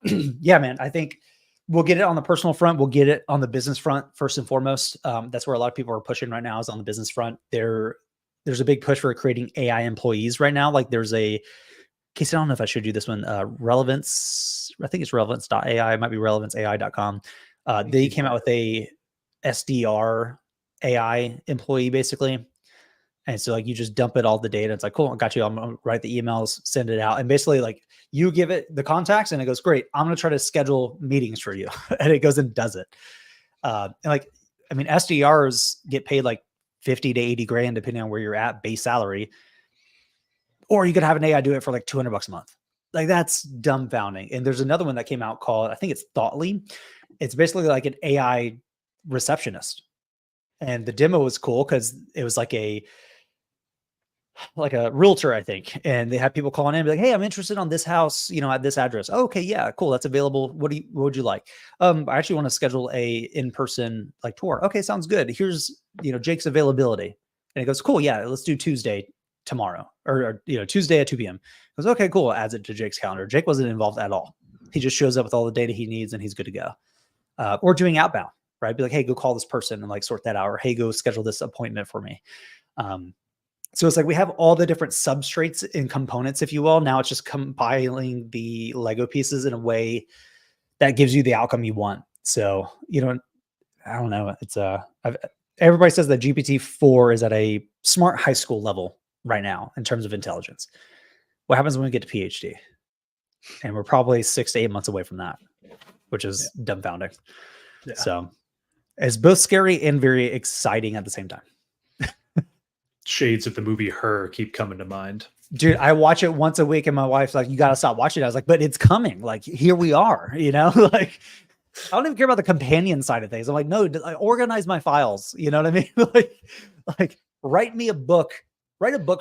yeah, man, I think we'll get it on the personal front. We'll get it on the business front first and foremost. That's where a lot of people are pushing right now, is on the business front. There's a big push for creating AI employees right now. Like there's Casey, I don't know if I should do this one. Relevance, I think it's relevance.ai. It might be relevanceai.com. They came out with a SDR AI employee basically. And so like you just dump it all the data. It's like, cool, I got you. I'm gonna write the emails, send it out. And basically like you give it the contacts and it goes, great, I'm going to try to schedule meetings for you. And it goes and does it. And like, I mean, SDRs get paid like 50 to 80 grand, depending on where you're at, base salary. Or you could have an AI do it for like $200 a month. Like that's dumbfounding. And there's another one that came out called, I think it's Thoughtly. It's basically like an AI receptionist. And the demo was cool because it was like a realtor, I think. And they had people calling in and be like, hey, I'm interested on this house, at this address. Oh, okay, yeah, cool. That's available. What would you like? I actually want to schedule a in-person like tour. Okay, sounds good. Here's, Jake's availability. And it goes, cool. Yeah, let's do Tuesday tomorrow or Tuesday at 2 p.m. It goes, okay, cool. Adds it to Jake's calendar. Jake wasn't involved at all. He just shows up with all the data he needs and he's good to go. Or doing outbound, right? Be like, hey, go call this person and like sort that out. Or hey, go schedule this appointment for me. So it's like we have all the different substrates and components, if you will. Now it's just compiling the Lego pieces in a way that gives you the outcome you want. So, I don't know. It's everybody says that GPT-4 is at a smart high school level right now in terms of intelligence. What happens when we get to PhD? And we're probably 6 to 8 months away from that, which is dumbfounding. Yeah. So it's both scary and very exciting at the same time. Shades of the movie Her keep coming to mind. Dude, I watch it once a week and my wife's like, you got to stop watching it. I was like, but it's coming. Like, here we are, like, I don't even care about the companion side of things. I'm like, no, I organize my files. You know what I mean? like write a book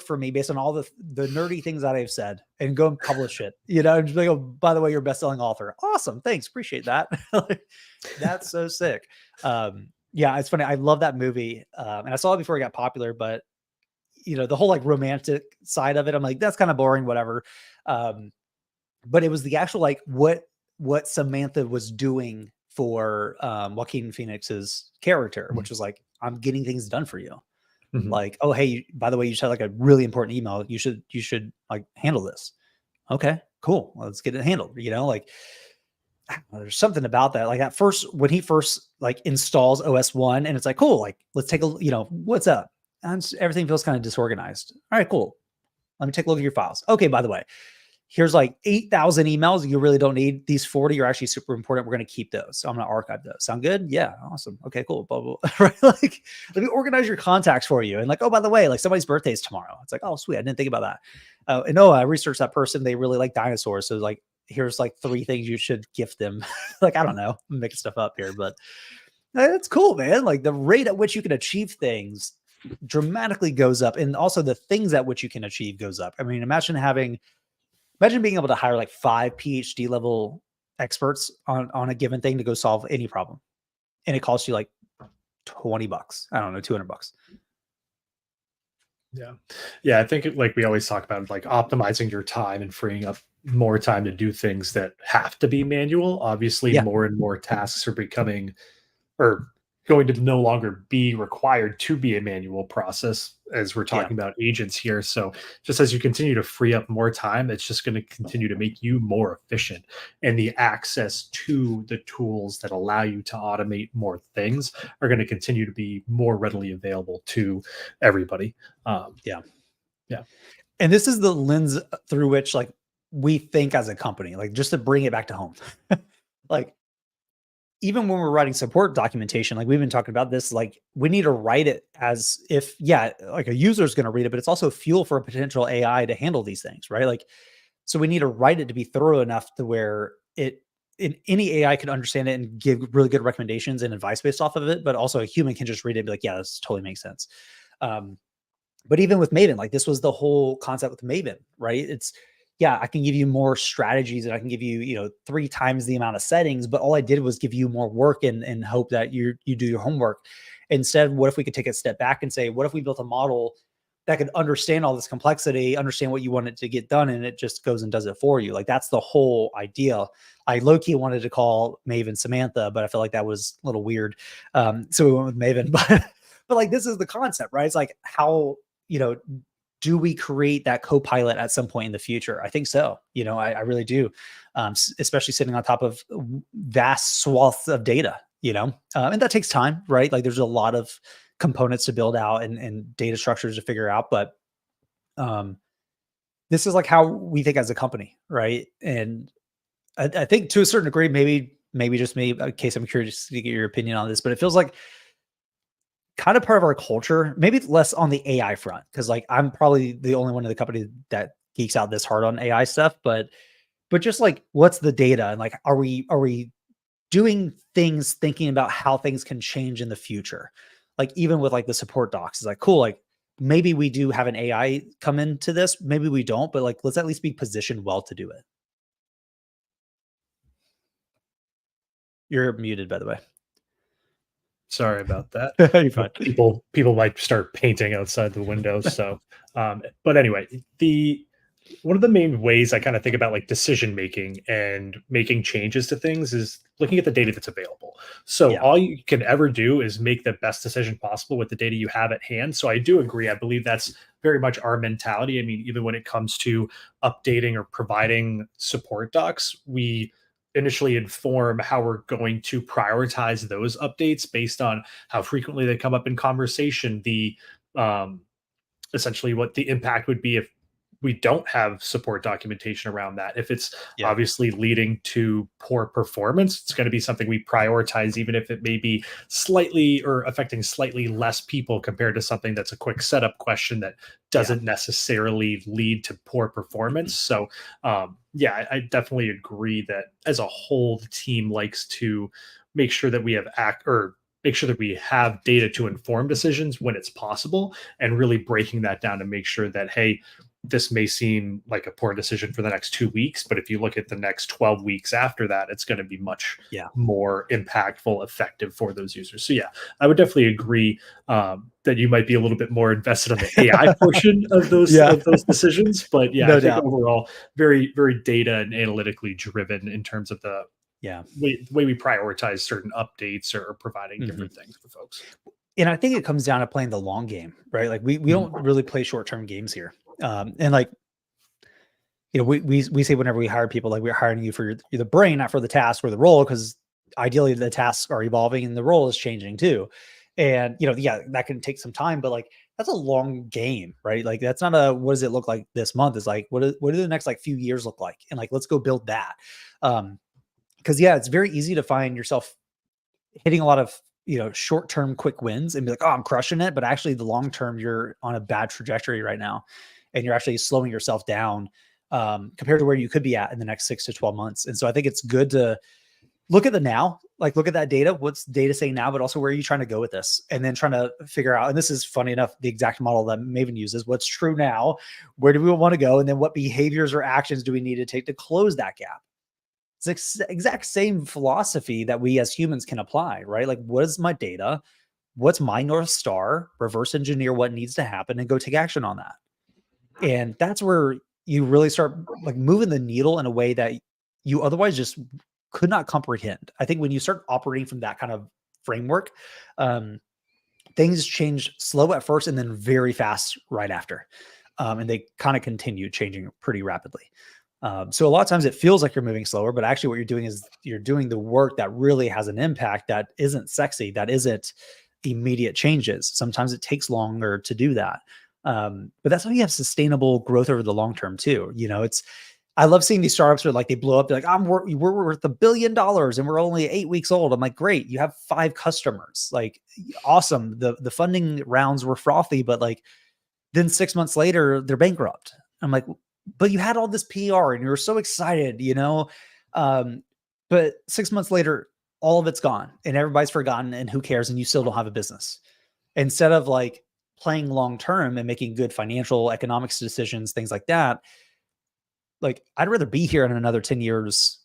for me based on all the nerdy things that I've said and go and publish it, and just like, oh, by the way, you're a best-selling author. Awesome. Thanks. Appreciate that. That's so sick. Yeah, it's funny. I love that movie. And I saw it before it got popular, but the whole like romantic side of it, I'm like, that's kind of boring, whatever. but it was the actual like what Samantha was doing for Joaquin Phoenix's character, which was like, I'm getting things done for you. Mhm. Like, oh hey, by the way, you just had like a really important email. You should like handle this. Okay, cool. Let's get it handled. You know, like there's something about that. Like at first, when he first like installs OS 1, and it's like, cool, like let's take a, you know, what's up? And everything feels kind of disorganized. All right, cool. Let me take a look at your files. Okay, by the way, here's like 8,000 emails you really don't need. These 40 are actually super important. We're going to keep those. So I'm going to archive those. Sound good? Yeah. Awesome. Okay, cool. Blah, blah, blah. Right. Like, let me organize your contacts for you. And like, oh, by the way, like somebody's birthday is tomorrow. It's like, oh, sweet. I didn't think about that. And oh, I researched that person. They really like dinosaurs. So like, here's like 3 things you should gift them. Like, I don't know. I'm making stuff up here, but it's cool, man. Like the rate at which you can achieve things dramatically goes up. And also the things at which you can achieve goes up. I mean, imagine being able to hire like 5 PhD level experts on a given thing to go solve any problem. And it costs you like $20. I don't know, $200. Yeah. Yeah. I think like we always talk about like optimizing your time and freeing up more time to do things that have to be manual. Obviously, Yeah. more and more tasks are becoming or going to no longer be required to be a manual process as we're Yeah. talking about agents here. So just as you continue to free up more time, it's just going to continue to make you more efficient. And the access to the tools that allow you to automate more things are going to continue to be more readily available to everybody. Yeah. Yeah. And this is the lens through which like we think as a company, like just to bring it back to home. Like even when we're writing support documentation, like we've been talking about this, like we need to write it as if, yeah, like a user is going to read it, but it's also fuel for a potential AI to handle these things, right? Like, so we need to write it to be thorough enough to where any AI can understand it and give really good recommendations and advice based off of it, but also a human can just read it and be like, yeah, this totally makes sense. Um, but even with Maven, like this was the whole concept with Maven, right? It's, yeah, I can give you more strategies and I can give you, 3 times the amount of settings, but all I did was give you more work and hope that you do your homework. Instead, what if we could take a step back and say, what if we built a model that could understand all this complexity, understand what you want it to get done, and it just goes and does it for you? Like that's the whole idea. I low-key wanted to call Maven Samantha, but I felt like that was a little weird. So we went with Maven, but like this is the concept, right? It's like how, do we create that co-pilot at some point in the future? I think so. I really do. Especially sitting on top of vast swaths of data, and that takes time, right? Like there's a lot of components to build out and data structures to figure out, but this is like how we think as a company, right? And I think to a certain degree, maybe just me, in case I'm curious to get your opinion on this, but it feels like kind of part of our culture, maybe less on the AI front, because like I'm probably the only one in the company that geeks out this hard on AI stuff, but just like what's the data and like are we doing things thinking about how things can change in the future? Like even with like the support docs, it's like cool, like maybe we do have an AI come into this, maybe we don't, but like let's at least be positioned well to do it. You're muted, by the way. Sorry about that. You're fine. People might start painting outside the window. So, but anyway, the one of the main ways I kind of think about like decision making and making changes to things is looking at the data that's available. So Yeah. all you can ever do is make the best decision possible with the data you have at hand. So I do agree. I believe that's very much our mentality. I mean, even when it comes to updating or providing support docs, we initially inform how we're going to prioritize those updates based on how frequently they come up in conversation, the um, essentially what the impact would be if we don't have support documentation around that. If it's Yeah. obviously leading to poor performance, it's going to be something we prioritize, even if it may be slightly or affecting slightly less people compared to something that's a quick setup question that Yeah. doesn't necessarily lead to poor performance. So, yeah, I definitely agree that as a whole, the team likes to make sure that we have make sure that we have data to inform decisions when it's possible, and really breaking that down to make sure that, hey, this may seem like a poor decision for the next 2 weeks, but if you look at the next 12 weeks after that, it's going to be much more impactful, effective for those users. So yeah, I would definitely agree that you might be a little bit more invested on the AI portion of those decisions. But yeah, No I think doubt. overall, very, very data and analytically driven in terms of the way we prioritize certain updates or providing different things for folks. And I think it comes down to playing the long game, right? Like we don't really play short-term games here. And like, you know, we say whenever we hire people, like we're hiring you for the brain, not for the task or the role, because ideally the tasks are evolving and the role is changing too. And, you know, that can take some time, but like, that's a long game, right? Like that's not what does it look like this month? It's like, what do the next like few years look like? And like, let's go build that. Cause it's very easy to find yourself hitting a lot of, you know, short-term quick wins and be like, oh, I'm crushing it. But actually the long-term, you're on a bad trajectory right now. And you're actually slowing yourself down compared to where you could be at in the next 6 to 12 months. And so I think it's good to look at the now, like look at that data. What's data saying now, but also where are you trying to go with this? And then trying to figure out, and this is funny enough, the exact model that Maven uses, what's true now, where do we want to go? And then what behaviors or actions do we need to take to close that gap? It's the exact same philosophy that we as humans can apply, right? Like, what is my data? What's my North Star? Reverse engineer what needs to happen and go take action on that. And that's where you really start like moving the needle in a way that you otherwise just could not comprehend. I think when you start operating from that kind of framework, things change slow at first and then very fast right after. And they kind of continue changing pretty rapidly. So a lot of times it feels like you're moving slower, but actually what you're doing is you're doing the work that really has an impact that isn't sexy, that isn't immediate changes. Sometimes it takes longer to do that. But that's how you have sustainable growth over the long term too. You know, I love seeing these startups where like they blow up. They're like, we're worth $1 billion and we're only 8 weeks old. I'm like, great. You have 5 customers. Like, awesome. The funding rounds were frothy, but like then 6 months later, they're bankrupt. I'm like, but you had all this PR and you were so excited, you know? But 6 months later, all of it's gone and everybody's forgotten and who cares? And you still don't have a business. Instead of like playing long-term and making good financial economics decisions, things like that. Like, I'd rather be here in another 10 years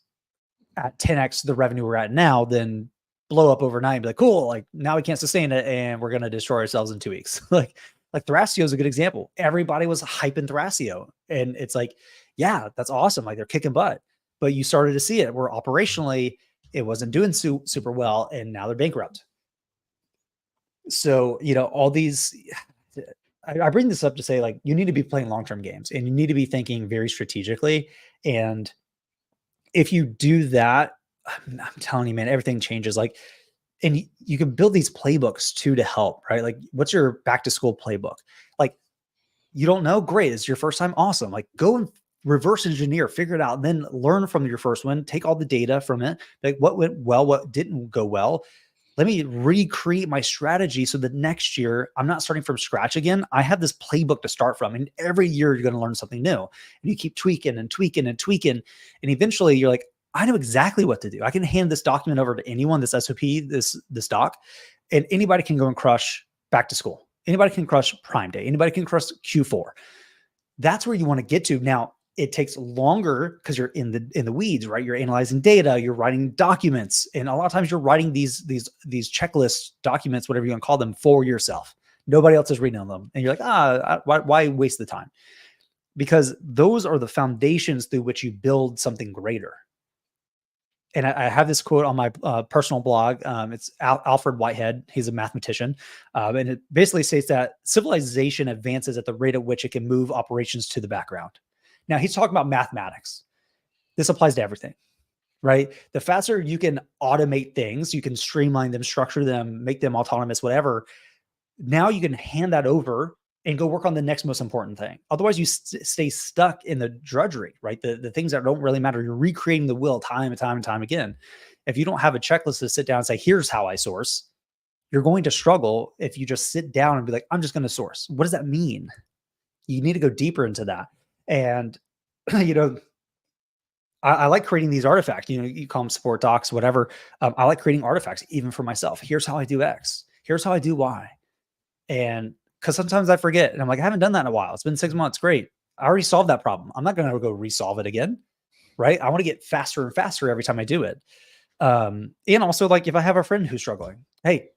at 10x the revenue we're at now than blow up overnight and be like, cool, like now we can't sustain it and we're going to destroy ourselves in 2 weeks. Like Thrasio is a good example. Everybody was hyping Thrasio and it's like, yeah, that's awesome. Like they're kicking butt, but you started to see it where operationally it wasn't doing super well and now they're bankrupt. So, you know, all these, I bring this up to say like, you need to be playing long-term games and you need to be thinking very strategically. And if you do that, I'm telling you, man, everything changes. Like, and you can build these playbooks too to help, right? Like, what's your back to school playbook? Like, you don't know? Great. It's your first time. Awesome. Like, go and reverse engineer, figure it out, and then learn from your first one. Take all the data from it. Like, what went well, what didn't go well. Let me recreate my strategy so that next year I'm not starting from scratch again. I have this playbook to start from. And every year you're going to learn something new. And you keep tweaking and tweaking and tweaking. And eventually you're like, I know exactly what to do. I can hand this document over to anyone, this SOP, this doc, and anybody can go and crush back to school. Anybody can crush Prime Day. Anybody can crush Q4. That's where you want to get to. Now, it takes longer because you're in the weeds, right? You're analyzing data, you're writing documents, and a lot of times you're writing these checklist documents, whatever you want to call them, for yourself. Nobody else is reading them, and you're like, why waste the time? Because those are the foundations through which you build something greater. And I have this quote on my personal blog. It's Alfred Whitehead. He's a mathematician. And it basically states that civilization advances at the rate at which it can move operations to the background. Now, he's talking about mathematics. This applies to everything, right? The faster you can automate things, you can streamline them, structure them, make them autonomous, whatever. Now you can hand that over and go work on the next most important thing. Otherwise, you stay stuck in the drudgery, right? The things that don't really matter. You're recreating the wheel time and time and time again. If you don't have a checklist to sit down and say, here's how I source, you're going to struggle if you just sit down and be like, I'm just going to source. What does that mean? You need to go deeper into that. And, you know, I like creating these artifacts, you know, you call them support docs, whatever. I like creating artifacts even for myself. Here's how I do X. Here's how I do Y. And because sometimes I forget and I'm like, I haven't done that in a while. It's been 6 months. Great. I already solved that problem. I'm not going to go resolve it again. Right. I want to get faster and faster every time I do it. And also, like, if I have a friend who's struggling, hey,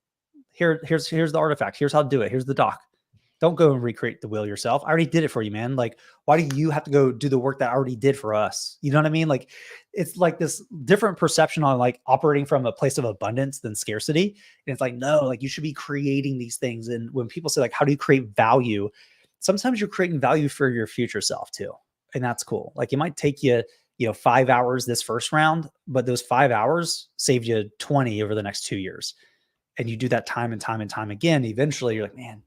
here's the artifact. Here's how to do it. Here's the doc. Don't go and recreate the wheel yourself. I already did it for you, man. Like, why do you have to go do the work that I already did for us? You know what I mean? Like, it's like this different perception on like operating from a place of abundance than scarcity. And it's like, no, like you should be creating these things. And when people say like, how do you create value? Sometimes you're creating value for your future self too. And that's cool. Like it might take you, 5 hours this first round, but those 5 hours saved you 20 over the next 2 years. And you do that time and time and time again. Eventually you're like, man,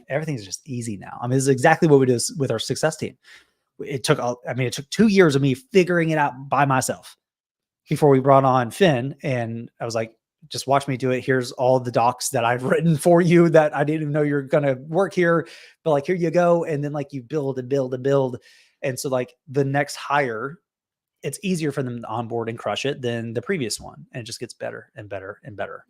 everything's just easy now. I mean, this is exactly what we do with our success team. It took 2 years of me figuring it out by myself before we brought on Finn. And I was like, just watch me do it. Here's all the docs that I've written for you that I didn't even know you're going to work here, but like, here you go. And then like you build and build and build. And so like the next hire, it's easier for them to onboard and crush it than the previous one. And it just gets better and better and better.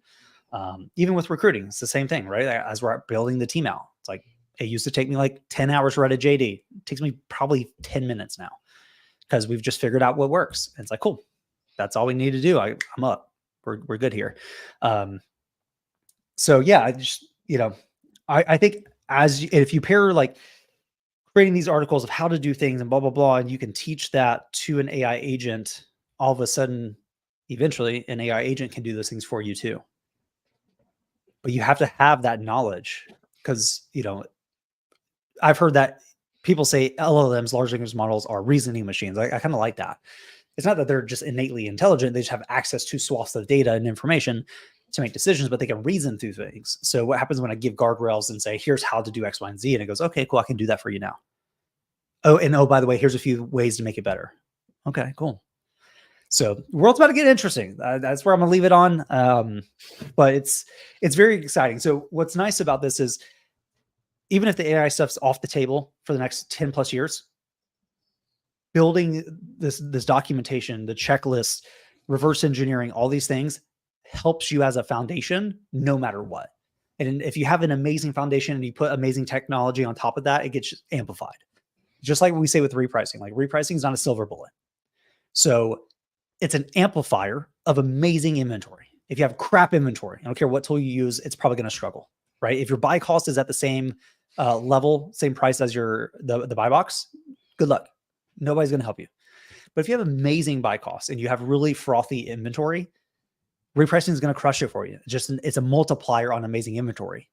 Even with recruiting, it's the same thing, right? As we're building the team out, it's like, it used to take me like 10 hours to write a JD. It takes me probably 10 minutes now because we've just figured out what works. And it's like, cool, that's all we need to do. I'm up. We're good here. So yeah, I just, I think if you pair like creating these articles of how to do things and blah, blah, blah, and you can teach that to an AI agent, all of a sudden, eventually an AI agent can do those things for you too. But you have to have that knowledge because, I've heard that people say LLMs, large language models, are reasoning machines. I kind of like that. It's not that they're just innately intelligent. They just have access to swaths of data and information to make decisions, but they can reason through things. So what happens when I give guardrails and say, here's how to do X, Y, and Z, and it goes, okay, cool, I can do that for you now. Oh, by the way, here's a few ways to make it better. Okay, cool. So the world's about to get interesting. That's where I'm gonna leave it on. But it's very exciting. So what's nice about this is even if the AI stuff's off the table for the next 10 plus years, building this documentation, the checklist, reverse engineering, all these things helps you as a foundation no matter what. And if you have an amazing foundation and you put amazing technology on top of that, it gets amplified. Just like we say with repricing, like repricing is not a silver bullet. So it's an amplifier of amazing inventory. If you have crap inventory, I don't care what tool you use, it's probably going to struggle, right? If your buy cost is at the same level, same price as the buy box, good luck. Nobody's going to help you. But if you have amazing buy costs and you have really frothy inventory, repricing is going to crush it for you. It's a multiplier on amazing inventory.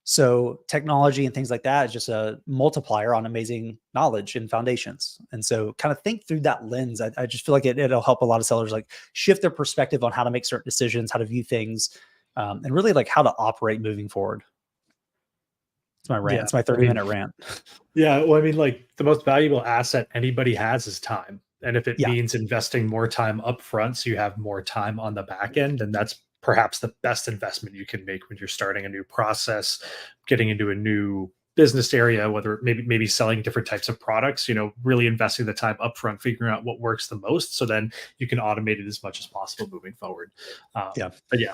So technology and things like that is just a multiplier on amazing knowledge and foundations. And so kind of think through that lens. I just feel like it'll help a lot of sellers like shift their perspective on how to make certain decisions, how to view things, and really like how to operate moving forward. It's my rant. Yeah, it's my 30-minute rant. Yeah. Well, I mean, like the most valuable asset anybody has is time. And if it means investing more time up front, so you have more time on the back end, then that's perhaps the best investment you can make when you're starting a new process, getting into a new business area, whether maybe selling different types of products, really investing the time upfront, figuring out what works the most. So then you can automate it as much as possible moving forward. But yeah.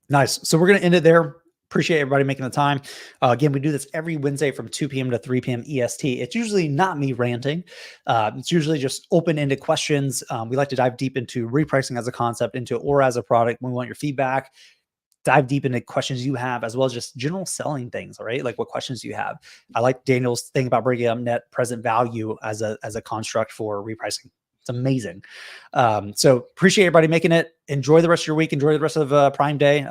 Nice. So we're going to end it there. Appreciate everybody making the time. Again, we do this every Wednesday from 2 p.m. to 3 p.m. EST. It's usually not me ranting. It's usually just open-ended questions. We like to dive deep into repricing as a concept, into Aura as a product. We want your feedback. Dive deep into questions you have, as well as just general selling things, all right? Like what questions do you have? I like Daniel's thing about bringing up net present value as a construct for repricing. It's amazing. So appreciate everybody making it. Enjoy the rest of your week. Enjoy the rest of Prime Day.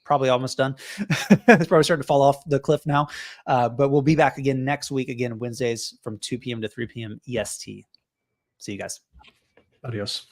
Probably almost done. It's probably starting to fall off the cliff now. But we'll be back again next week, again, Wednesdays from 2 p.m. to 3 p.m. EST. See you guys. Adios.